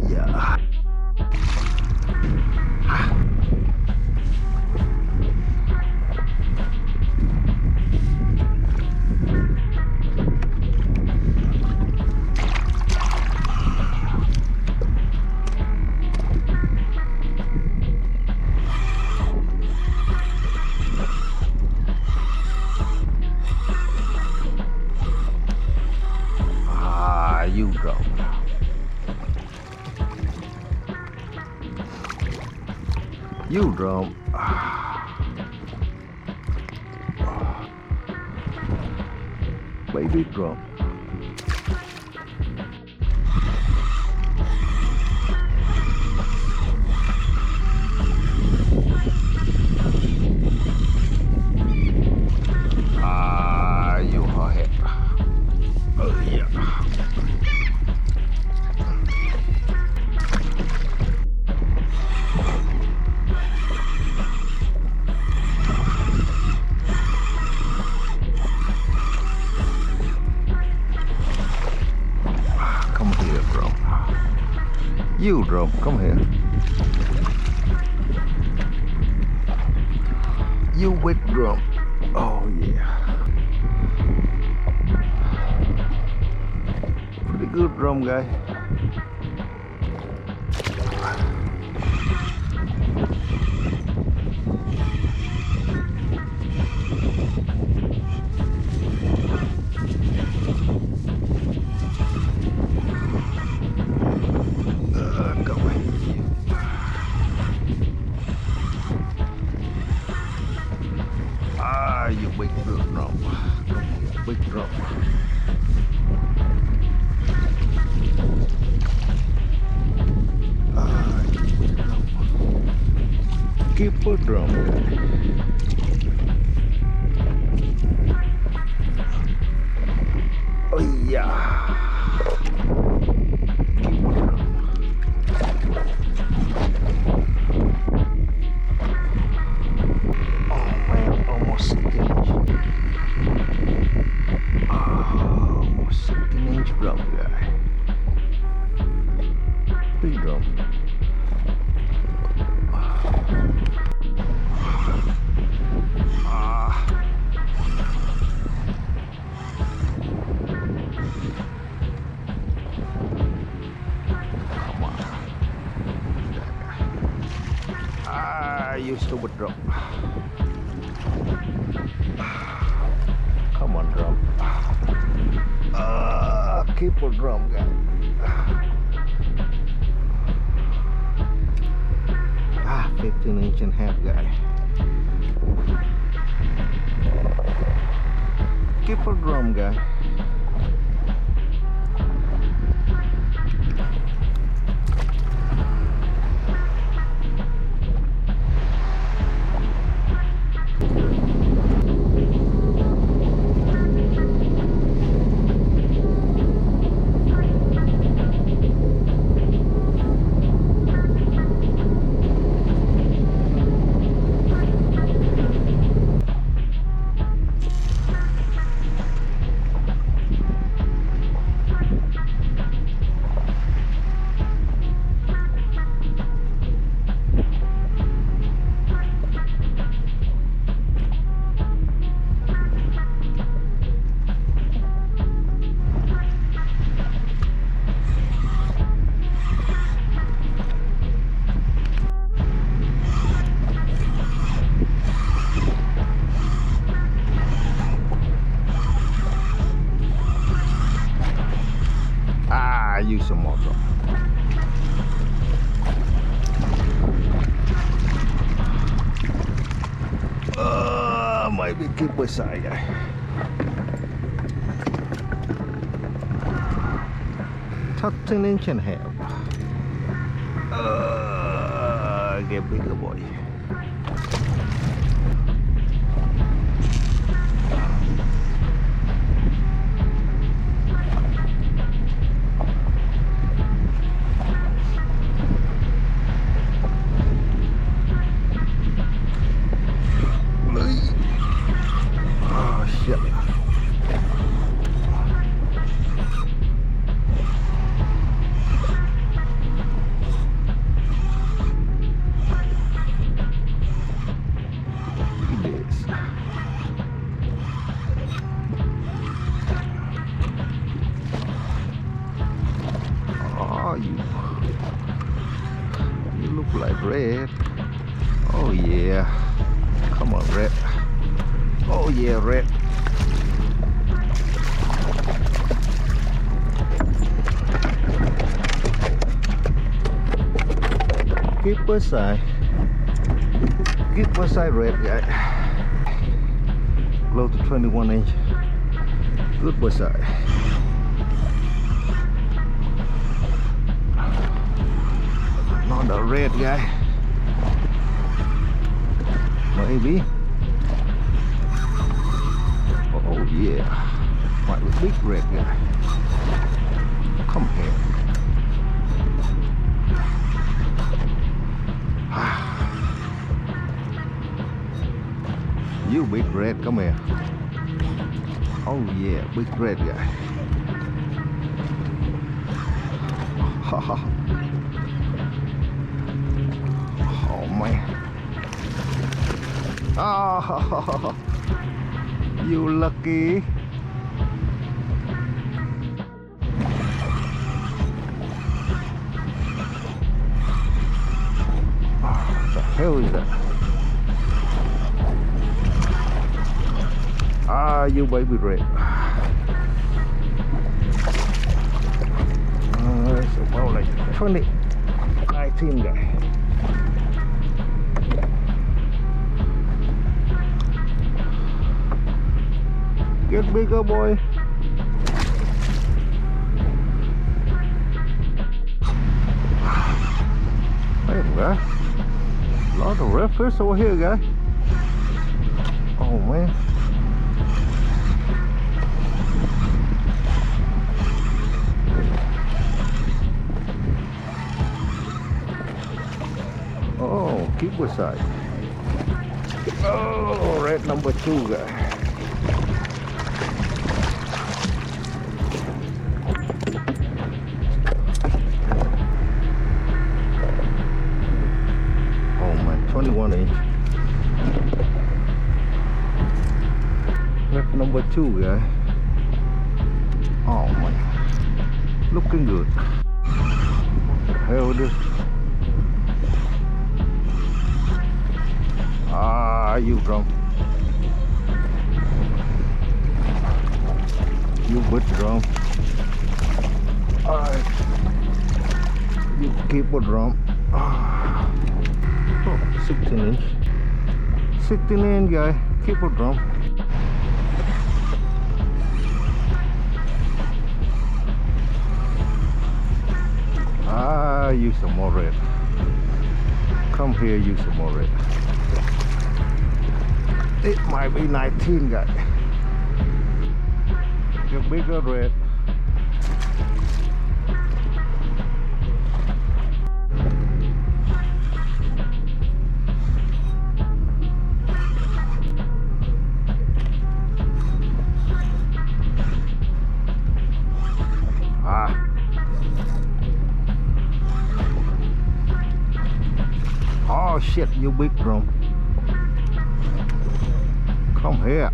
yeah. You drop. You drop. Baby drop. You hot head. Oh yeah. Come here, bro. You drop. Come here. You wet drum. Oh yeah. Pretty good drum guy. Come here. You big drum. Come here, big drum. Keep a drum guy. Oh yeah. Keep a drum. Oh man, almost 16-inch drum guy. Big drum. You stupid drum. Come on, drum. Keep a drum guy. 15-inch and a half guy. Keep a drum guy. Use some more drum. Maybe keep beside guy. Top 10-inch and a half. Get bigger boy. red. Oh yeah. Come on, red. Oh yeah, red. Keep aside. Keep aside, red guy. Close to 21 inch. Good aside. Not a red guy. Maybe. Oh yeah. Quite a big red guy. Come here. You big red, come here. Oh yeah, big red guy. Oh man. Oh, you lucky. What the hell is that? Ah, you baby red. It's about like 19 guy. Get bigger, boy. Hey, guy. Lot of red fish over here, guy. Oh man. Oh, keep aside. Oh, red number 2 guy. Oh man, 21 inch. Red number 2 guy. Oh man, looking good. What the hell is this? Ah, you drum. You good drum. Alright. You keep a drum. Oh, 16 inch. 16 inch guy. Keep a drum. Ah, use some more red. Come here, use some more red. It might be 19 guy. Your bigger red. Ah. Oh shit, you big drum. Come here.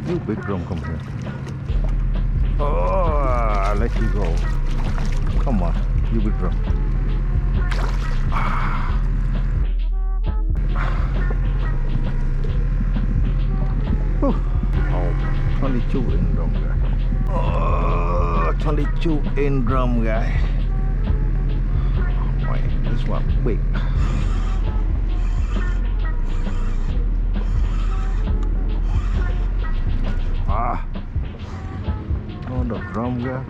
You big drum, come here. Oh, I'll let you go. Come on, you big drum. Oh, 22 in drum guy. Oh, 22 in drum guy. Oh, wait, this one big. Ah, on the drum guy.